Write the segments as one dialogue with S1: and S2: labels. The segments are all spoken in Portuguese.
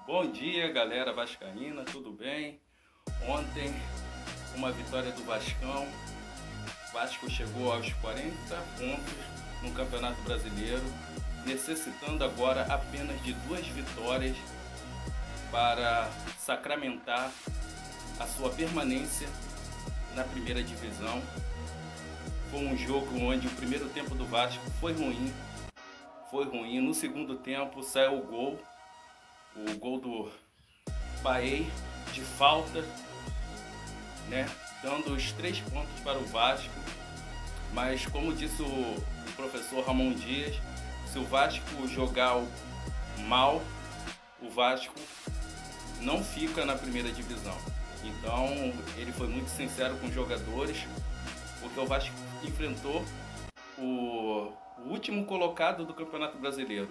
S1: Bom dia, galera vascaína, tudo bem? Ontem, uma vitória do Vascão. O Vasco chegou aos 40 pontos no Campeonato Brasileiro, necessitando agora apenas de 2 vitórias para sacramentar a sua permanência na primeira divisão. Foi um jogo onde o primeiro tempo do Vasco foi ruim. No segundo tempo saiu o gol do Paê de falta, né? Dando os 3 pontos para o Vasco. Mas como disse o professor Ramon Dias, se o Vasco jogar mal, o Vasco não fica na primeira divisão. Então ele foi muito sincero com os jogadores, porque o Vasco enfrentou o último colocado do Campeonato Brasileiro.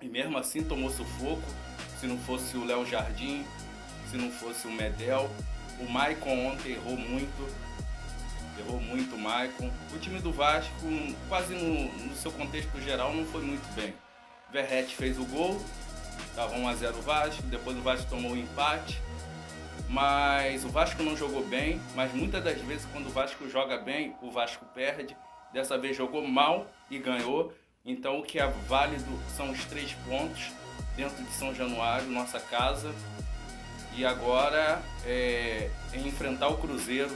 S1: E mesmo assim tomou sufoco. Se não fosse o Léo Jardim, se não fosse o Medel. O Maicon ontem errou muito o Maicon. O time do Vasco, quase no seu contexto geral, não foi muito bem. Verratti fez o gol, estava 1-0 o Vasco, depois o Vasco tomou o empate. Mas o Vasco não jogou bem, mas muitas das vezes quando o Vasco joga bem, o Vasco perde. Dessa vez jogou mal e ganhou. Então o que é válido são os 3 pontos dentro de São Januário, nossa casa. E agora é enfrentar o Cruzeiro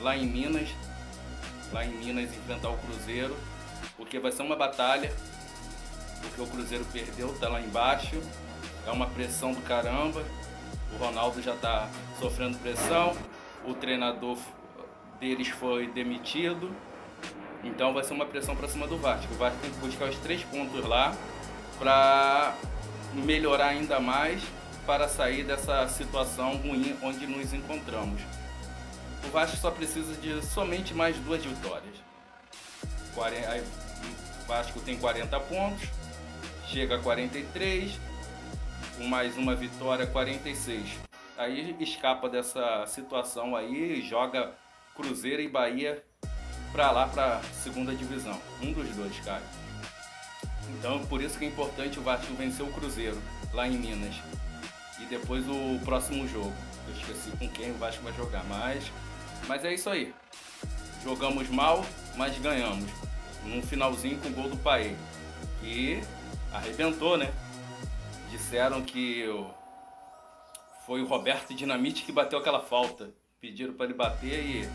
S1: lá em Minas. Enfrentar o Cruzeiro, porque vai ser uma batalha, porque o Cruzeiro perdeu, tá lá embaixo. É uma pressão do caramba. O Ronaldo já tá sofrendo pressão. O treinador deles foi demitido. Então vai ser uma pressão para cima do Vasco. O Vasco tem que buscar os 3 pontos lá para melhorar ainda mais, para sair dessa situação ruim onde nos encontramos. O Vasco só precisa de somente mais 2 vitórias. O Vasco tem 40 pontos, chega a 43, com mais uma vitória 46. Aí escapa dessa situação aí e joga Cruzeiro e Bahia para lá, para segunda divisão. Um dos dois, cara. Então por isso que é importante o Vasco vencer o Cruzeiro lá em Minas. E depois o próximo jogo. Eu esqueci com quem o Vasco vai jogar, mas é isso aí. Jogamos mal, mas ganhamos. No finalzinho com o gol do Paê. E arrebentou, né? Disseram que foi o Roberto Dinamite que bateu aquela falta. Pediram para ele bater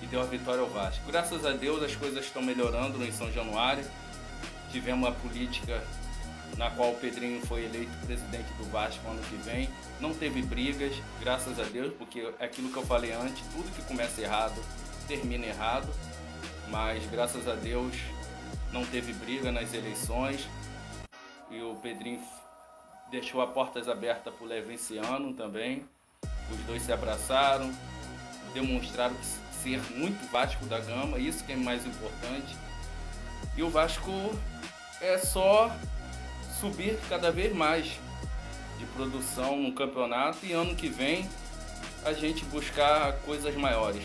S1: e deu a vitória ao Vasco. Graças a Deus as coisas estão melhorando em São Januário. Tivemos uma política na qual o Pedrinho foi eleito presidente do Vasco ano que vem. Não teve brigas, graças a Deus, porque é aquilo que eu falei antes, tudo que começa errado termina errado. Mas graças a Deus não teve briga nas eleições. E o Pedrinho deixou as portas abertas para o Levenciano também. Os dois se abraçaram, demonstraram ser muito Vasco da Gama, isso que é mais importante. E o Vasco é só subir cada vez mais de produção no campeonato e ano que vem a gente buscar coisas maiores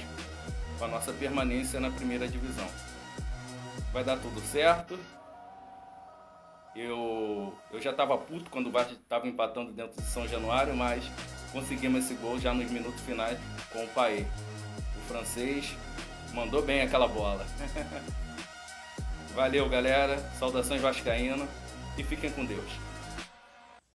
S1: para nossa permanência na primeira divisão. Vai dar tudo certo. Eu já estava puto quando o Vasco estava empatando dentro de São Januário, mas conseguimos esse gol já nos minutos finais com o Paê. O francês mandou bem aquela bola. Valeu, galera. Saudações vascaínas e fiquem com Deus.